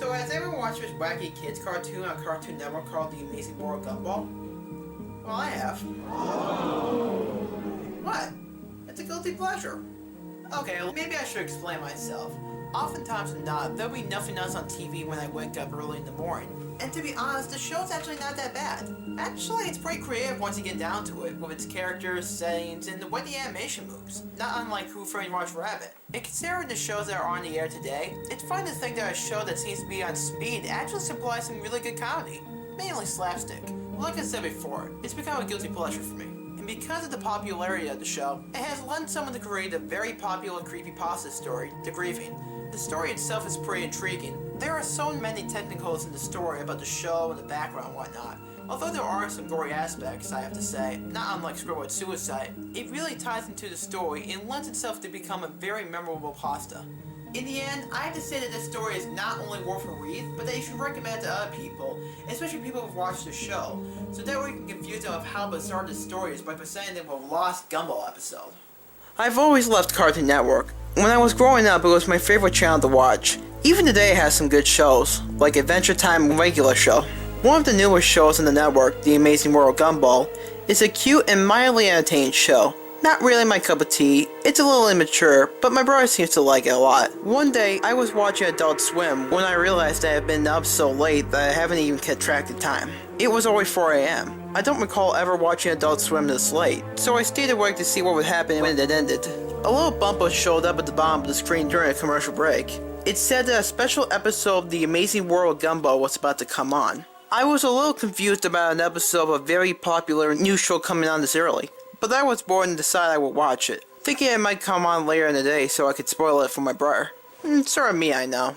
So has anyone watched this wacky kids cartoon on Cartoon Network called The Amazing World of Gumball? Well, I have. What? It's a guilty pleasure. Okay, well, maybe I should explain myself. Oftentimes than not, there'll be nothing else on TV when I wake up early in the morning. And to be honest, the show's actually not that bad. Actually, it's pretty creative once you get down to it, with its characters, settings, and the way the animation moves. Not unlike Who Framed Roger Rabbit. And considering the shows that are on the air today, it's fun to think that a show that seems to be on speed actually supplies some really good comedy. Mainly slapstick. Like I said before, it's become a guilty pleasure for me. And because of the popularity of the show, it has led someone to create a very popular creepypasta story, The Grieving. The story itself is pretty intriguing. There are so many technicals in the story about the show and the background and whatnot. Although there are some gory aspects, I have to say, not unlike Squidward's suicide, it really ties into the story and lends itself to become a very memorable pasta. In the end, I have to say that this story is not only worth a read, but that you should recommend it to other people, especially people who've watched the show, so that we can confuse them of how bizarre the story is by presenting them with a lost Gumball episode. I've always loved Cartoon Network. When I was growing up, it was my favorite channel to watch. Even today it has some good shows, like Adventure Time and Regular Show. One of the newest shows on the network, The Amazing World of Gumball, is a cute and mildly entertaining show. Not really my cup of tea, it's a little immature, but my brother seems to like it a lot. One day, I was watching Adult Swim when I realized I had been up so late that I haven't even kept track of time. It was always 4 AM. I don't recall ever watching Adult Swim this late, so I stayed awake to see what would happen when it ended. A little bumper showed up at the bottom of the screen during a commercial break. It said that a special episode of The Amazing World of Gumball was about to come on. I was a little confused about an episode of a very popular new show coming on this early, but I was bored and decided I would watch it, thinking it might come on later in the day so I could spoil it for my brother. Sort of me, I know.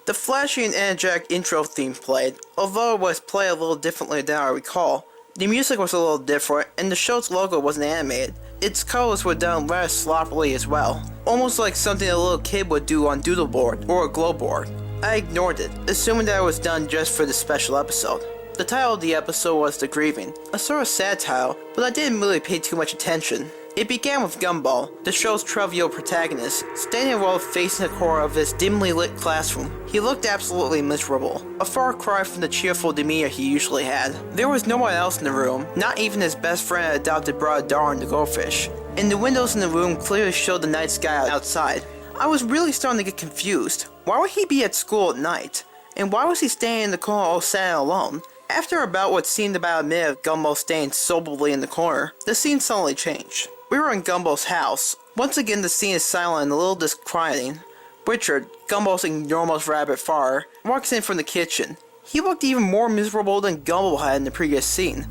The flashy and energetic intro theme played, although it was played a little differently than I recall. The music was a little different, and the show's logo wasn't animated. Its colors were done rather sloppily as well, almost like something a little kid would do on Doodleboard or a glow board. I ignored it, assuming that it was done just for the special episode. The title of the episode was The Grieving, a sort of sad title, but I didn't really pay too much attention. It began with Gumball, the show's trivial protagonist, standing alone facing the corner of his dimly lit classroom. He looked absolutely miserable, a far cry from the cheerful demeanor he usually had. There was no one else in the room, not even his best friend and adopted brother Darn the goldfish, and the windows in the room clearly showed the night sky outside. I was really starting to get confused. Why would he be at school at night? And why was he staying in the corner all sad and alone? After about what seemed about a minute of Gumball staying soberly in the corner, the scene suddenly changed. We were in Gumball's house. Once again the scene is silent and a little disquieting. Richard, Gumball's enormous rabbit father, walks in from the kitchen. He looked even more miserable than Gumball had in the previous scene.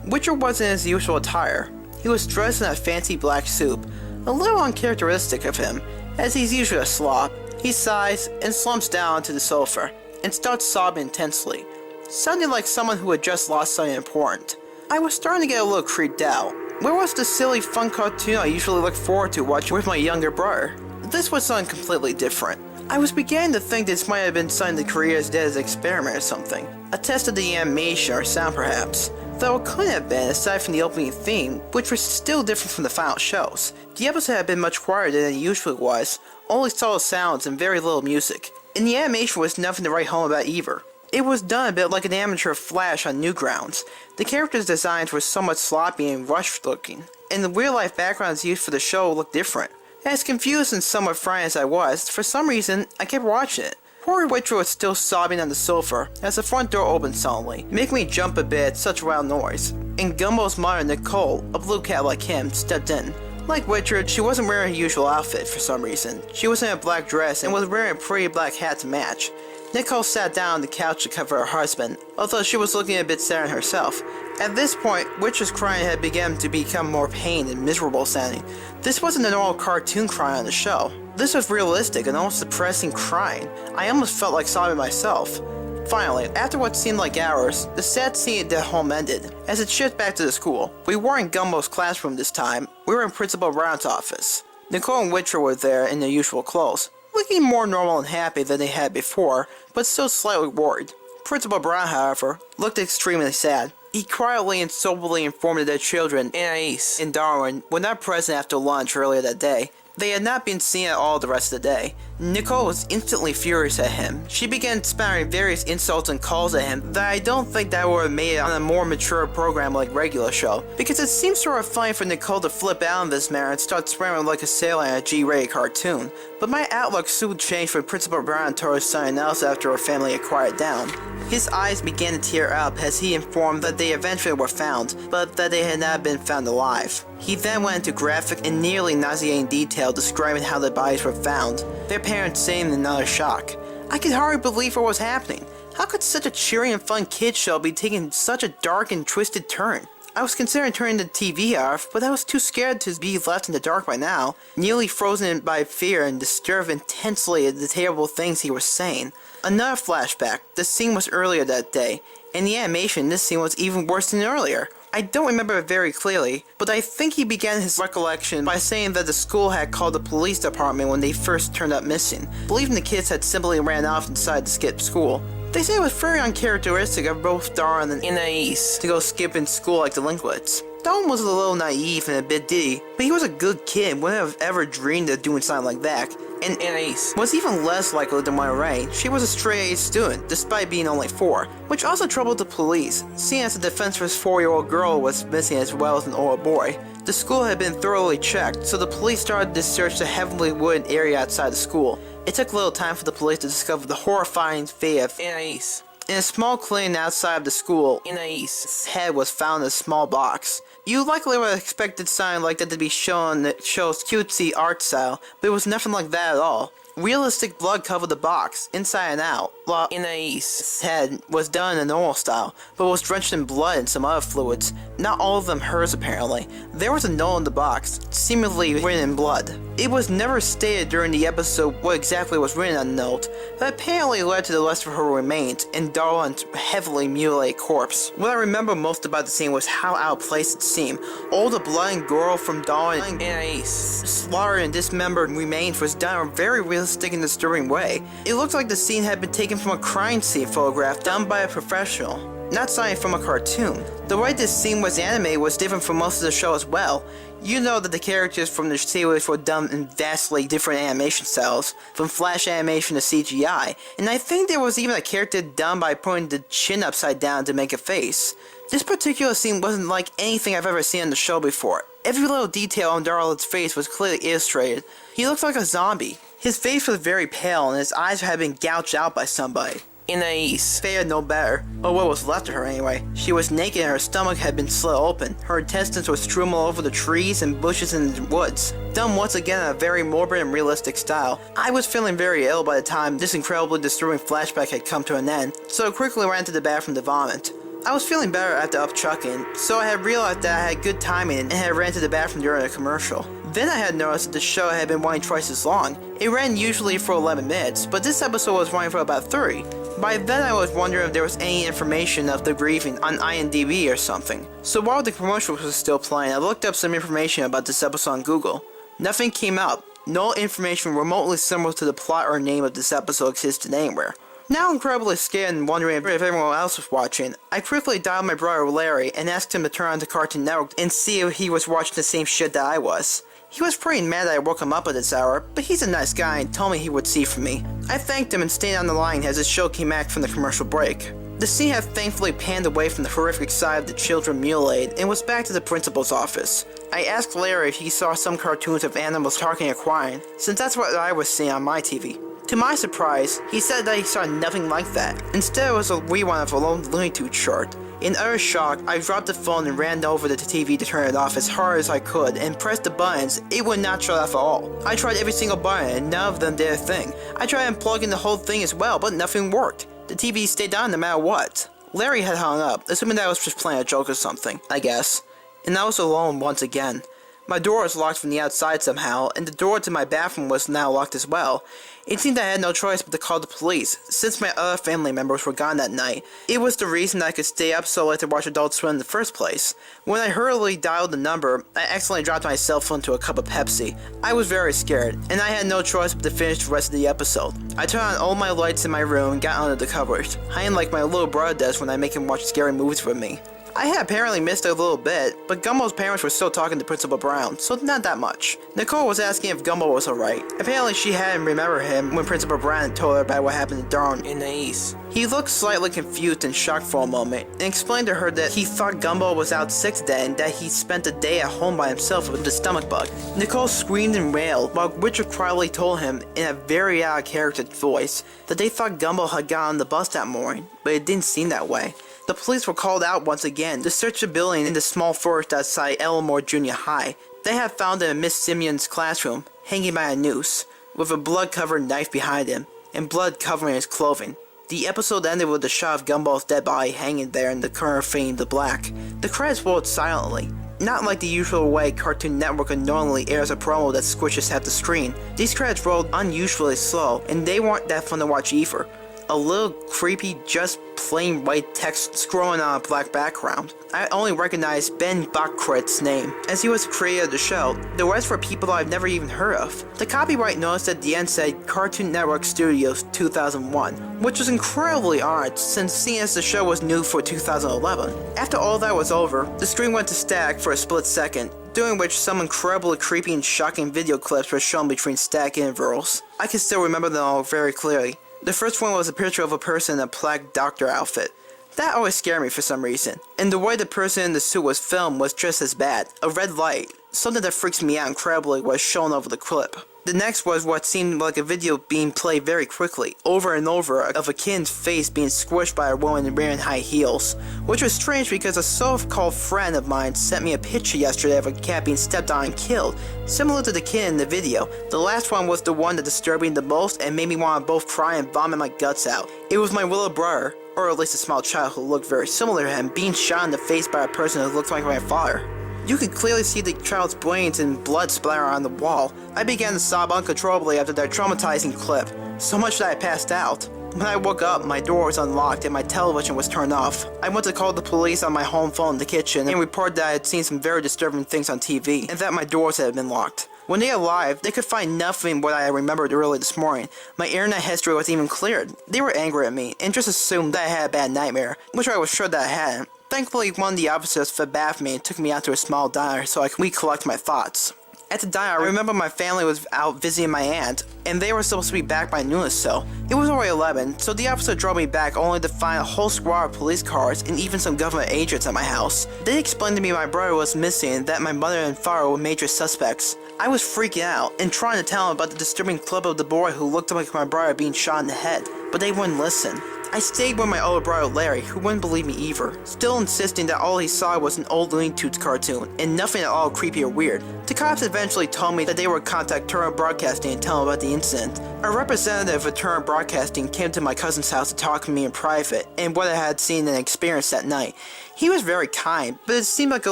Richard wasn't in his usual attire. He was dressed in a fancy black suit, a little uncharacteristic of him, as he's usually a slob. He sighs and slumps down onto the sofa, and starts sobbing intensely, sounding like someone who had just lost something important. I was starting to get a little creeped out. Where was the silly fun cartoon I usually look forward to watching with my younger brother? This was something completely different. I was beginning to think this might have been something the creators did as an experiment or something. A test of the animation or sound perhaps. Though it couldn't have been aside from the opening theme, which was still different from the final shows. The episode had been much quieter than it usually was, only subtle sounds and very little music. And the animation was nothing to write home about either. It was done a bit like an amateur Flash on Newgrounds. The characters' designs were somewhat sloppy and rushed looking, and the real-life backgrounds used for the show looked different. As confused and somewhat frightened as I was, for some reason, I kept watching it. Poor Witcher was still sobbing on the sofa as the front door opened suddenly, making me jump a bit at such loud noise. And Gumball's mother, Nicole, a blue cat like him, stepped in. Like Richard, she wasn't wearing her usual outfit for some reason. She was in a black dress and was wearing a pretty black hat to match. Nicole sat down on the couch to cover her husband, although she was looking a bit sad herself. At this point, Richard's crying had begun to become more pained and miserable sounding. This wasn't a normal cartoon cry on the show. This was realistic and almost depressing crying. I almost felt like sobbing myself. Finally, after what seemed like hours, the sad scene at the home ended. As it shifted back to the school, we weren't in Gumball's classroom this time. We were in Principal Brown's office. Nicole and Richard were there in their usual clothes, looking more normal and happy than they had before, but still slightly worried. Principal Brown, however, looked extremely sad. He quietly and soberly informed their children, Anais and Darwin, were not present after lunch earlier that day. They had not been seen at all the rest of the day. Nicole was instantly furious at him. She began spattering various insults and calls at him that I don't think that would have made it on a more mature program like regular show, because it seems sort of funny for Nicole to flip out in this manner and start swearing like a sailor in a G-rated cartoon. But my outlook soon changed when Principal Brown told us something else after her family had quieted down. His eyes began to tear up as he informed that they eventually were found, but that they had not been found alive. He then went into graphic and nearly nauseating detail describing how the bodies were found, their parents saying in another shock. I could hardly believe what was happening. How could such a cheery and fun kids show be taking such a dark and twisted turn? I was considering turning the TV off, but I was too scared to be left in the dark by now, nearly frozen by fear and disturbed intensely at the terrible things he was saying. Another flashback. The scene was earlier that day. In the animation, this scene was even worse than earlier. I don't remember it very clearly, but I think he began his recollection by saying that the school had called the police department when they first turned up missing, believing the kids had simply ran off and decided to skip school. They say it was very uncharacteristic of both Darwin and Anais to go skipping school like delinquents. Darwin was a little naive and a bit diddy, but he was a good kid, wouldn't have ever dreamed of doing something like that. And Anais was even less likely than Ray. She was a straight-A student, despite being only 4, which also troubled the police, seeing as the defenseless 4-year-old girl was missing as well as an older boy. The school had been thoroughly checked, so the police started to search the heavily wooded area outside the school. It took little time for the police to discover the horrifying fate of Anais. In a small clearing outside of the school, Anais' head was found in a small box. You likely would have expected something like that to be shown that shows cutesy art style, but it was nothing like that at all. Realistic blood covered the box, inside and out, while Anais' head was done in a normal style, but was drenched in blood and some other fluids. Not all of them hers apparently. There was a note in the box, seemingly written in blood. It was never stated during the episode what exactly was written on the note, but apparently led to the rest of her remains and Darwin's heavily mutilated corpse. What I remember most about the scene was how out of place it seemed. All the blood and gore from Darwin and Anais' slaughtered and dismembered remains was done in a very realistic and disturbing way. It looked like the scene had been taken from a crime scene photograph done by a professional, not something from a cartoon. The way this scene was animated was different from most of the show as well. You know that the characters from the series were done in vastly different animation styles, from flash animation to CGI, and I think there was even a character done by putting the chin upside down to make a face. This particular scene wasn't like anything I've ever seen on the show before. Every little detail on Darwin's face was clearly illustrated. He looked like a zombie. His face was very pale and his eyes had been gouged out by somebody. Anais fared no better, or what was left of her anyway. She was naked and her stomach had been slit open. Her intestines were strewn all over the trees and bushes in the woods, done once again in a very morbid and realistic style. I was feeling very ill by the time this incredibly disturbing flashback had come to an end, so I quickly ran to the bathroom to vomit. I was feeling better after upchucking, so I had realized that I had good timing and had ran to the bathroom during a commercial. Then I had noticed that the show had been running twice as long. It ran usually for 11 minutes, but this episode was running for about 30. By then I was wondering if there was any information of the Grieving on IMDb or something. So while the commercial was still playing, I looked up some information about this episode on Google. Nothing came up. No information remotely similar to the plot or name of this episode existed anywhere. Now incredibly scared and wondering if everyone else was watching, I quickly dialed my brother Larry and asked him to turn on to Cartoon Network and see if he was watching the same shit that I was. He was pretty mad that I woke him up at this hour, but he's a nice guy and told me he would see for me. I thanked him and stayed on the line as the show came back from the commercial break. The scene had thankfully panned away from the horrific side of the children mutilated and was back to the principal's office. I asked Larry if he saw some cartoons of animals talking and crying, since that's what I was seeing on my TV. To my surprise, he said that he saw nothing like that. Instead, it was a rerun of a lone Looney Tunes short. In utter shock, I dropped the phone and ran over to the TV to turn it off as hard as I could and pressed the buttons. It would not shut off at all. I tried every single button and none of them did a thing. I tried unplugging the whole thing as well, but nothing worked. The TV stayed on no matter what. Larry had hung up, assuming that I was just playing a joke or something, I guess. And I was alone once again. My door was locked from the outside somehow, and the door to my bathroom was now locked as well. It seemed I had no choice but to call the police, since my other family members were gone that night. It was the reason that I could stay up so late to watch Adult Swim in the first place. When I hurriedly dialed the number, I accidentally dropped my cell phone to a cup of Pepsi. I was very scared, and I had no choice but to finish the rest of the episode. I turned on all my lights in my room and got under the covers, hiding like my little brother does when I make him watch scary movies with me. I had apparently missed it a little bit, but Gumball's parents were still talking to Principal Brown, so not that much. Nicole was asking if Gumball was alright. Apparently she hadn't remembered him when Principal Brown told her about what happened to Darn in the East. He looked slightly confused and shocked for a moment, and explained to her that he thought Gumball was out sick today and that he spent the day at home by himself with a stomach bug. Nicole screamed and wailed, while Richard quietly told him in a very out-of-character voice that they thought Gumball had got on the bus that morning, but it didn't seem that way. The police were called out once again to search the building in the small forest outside Elmore Junior High. They had found him in Miss Simeon's classroom, hanging by a noose, with a blood-covered knife behind him, and blood covering his clothing. The episode ended with a shot of Gumball's dead body hanging there in the current fading to black. The credits rolled silently. Not like the usual way Cartoon Network normally airs a promo that squishes half the screen. These credits rolled unusually slow, and they weren't that fun to watch either. A little creepy, just plain white text scrolling on a black background. I only recognized Ben Bachkrit's name, as he was the creator of the show. The rest were people I've never even heard of. The copyright notice at the end said Cartoon Network Studios 2001, which was incredibly odd since seeing as the show was new for 2011. After all that was over, the screen went to static for a split second, during which some incredibly creepy and shocking video clips were shown between static intervals. I can still remember them all very clearly. The first one was a picture of a person in a black doctor outfit. That always scared me for some reason. And the way the person in the suit was filmed was just as bad. A red light, something that freaks me out incredibly, was shown over the clip. The next was what seemed like a video being played very quickly, over and over, of a kid's face being squished by a woman wearing high heels. Which was strange because a so-called friend of mine sent me a picture yesterday of a cat being stepped on and killed, similar to the kid in the video. The last one was the one that disturbed me the most and made me want to both cry and vomit my guts out. It was my little brother, or at least a small child who looked very similar to him, being shot in the face by a person who looked like my father. You could clearly see the child's brains and blood splatter on the wall. I began to sob uncontrollably after that traumatizing clip, so much that I passed out. When I woke up, my door was unlocked and my television was turned off. I went to call the police on my home phone in the kitchen and report that I had seen some very disturbing things on TV and that my doors had been locked. When they arrived, they could find nothing what I remembered early this morning. My internet history was even cleared. They were angry at me and just assumed that I had a bad nightmare, which I was sure that I hadn't. Thankfully, one of the officers fed bath me and took me out to a small diner so I could recollect my thoughts. At the diner, I remember my family was out visiting my aunt, and they were supposed to be back by noon or so. It was already 11, so the officer drove me back only to find a whole squad of police cars and even some government agents at my house. They explained to me my brother was missing and that my mother and father were major suspects. I was freaking out and trying to tell them about the disturbing clip of the boy who looked like my brother being shot in the head, but they wouldn't listen. I stayed with my older brother Larry, who wouldn't believe me either, still insisting that all he saw was an old Looney Tunes cartoon, and nothing at all creepy or weird. The cops eventually told me that they would contact Turner Broadcasting and tell them about the incident. A representative of Turner Broadcasting came to my cousin's house to talk to me in private, and what I had seen and experienced that night. He was very kind, but it seemed like a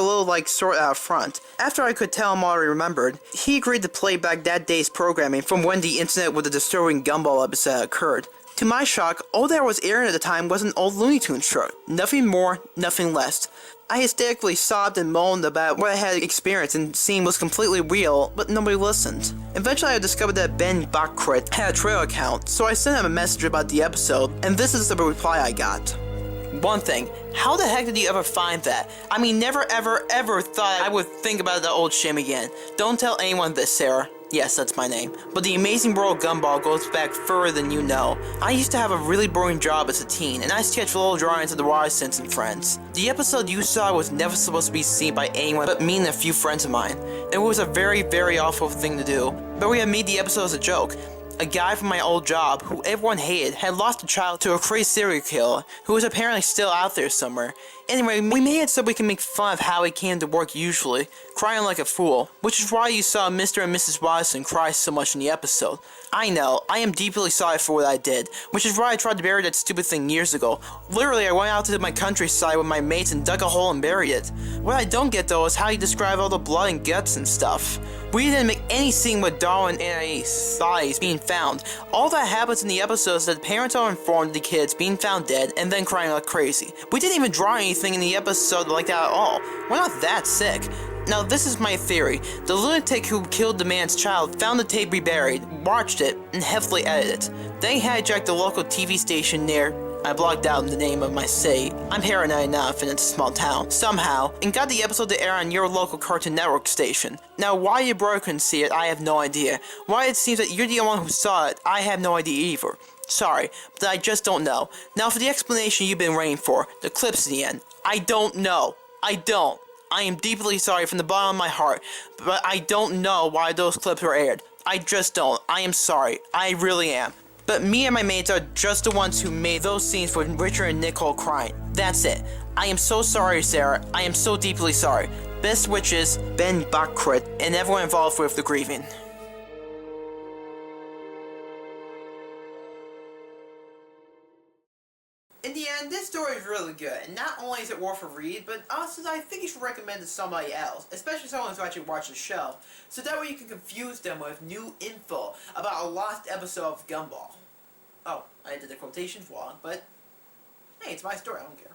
little sort out front. After I could tell him all I remembered, he agreed to play back that day's programming from when the incident with the disturbing Gumball episode occurred. To my shock, all that was airing at the time was an old Looney Tunes show. Nothing more, nothing less. I hysterically sobbed and moaned about what I had experienced and seen was completely real, but nobody listened. Eventually I discovered that Ben Bachkrit had a Twitter account, so I sent him a message about the episode, and this is the reply I got. One thing, how the heck did you ever find that? I mean, never ever thought I would think about the old shim again. Don't tell anyone this, Sarah. Yes, that's my name. But the Amazing World of Gumball goes back further than you know. I used to have a really boring job as a teen, and I sketched little drawings of the Watersons and friends. The episode you saw was never supposed to be seen by anyone but me and a few friends of mine. It was a very awful thing to do, but we had made the episode as a joke. A guy from my old job, who everyone hated, had lost a child to a crazy serial killer, who was apparently still out there somewhere. Anyway, we made it so we can make fun of how he came to work usually, crying like a fool, which is why you saw Mr. and Mrs. Watson cry so much in the episode. I know, I am deeply sorry for what I did, which is why I tried to bury that stupid thing years ago. Literally, I went out to my countryside with my mates and dug a hole and buried it. What I don't get though is how you describe all the blood and guts and stuff. We didn't make any scene with Darwin and Ace thighs being found. All that happens in the episode is that the parents are informed of the kids being found dead and then crying like crazy. We didn't even draw anything in the episode like that at all. We're not that sick. Now this is my theory. The lunatic who killed the man's child found the tape reburied, watched it, and heavily edited it. Then he hijacked the local TV station near I blocked out the name of my state. I'm here enough and it's a small town. Somehow, and got the episode to air on your local Cartoon Network station. Now, why your brother couldn't see it, I have no idea. Why it seems that you're the only one who saw it, I have no idea either. Sorry, but I just don't know. Now for the explanation you've been waiting for, the clips at the end. I don't know. I don't. I am deeply sorry from the bottom of my heart, but I don't know why those clips were aired. I just don't. I am sorry. I really am. But me and my mates are just the ones who made those scenes with Richard and Nicole crying. That's it. I am so sorry, Sarah. I am so deeply sorry. Best wishes, Ben Bakrit, and everyone involved with the Grieving. In the end, this story is really good, and not only is it worth a read, but also I think you should recommend it to somebody else, especially someone who's actually watched the show, so that way you can confuse them with new info about a lost episode of Gumball. Oh, I did the quotations wrong, but hey, it's my story, I don't care.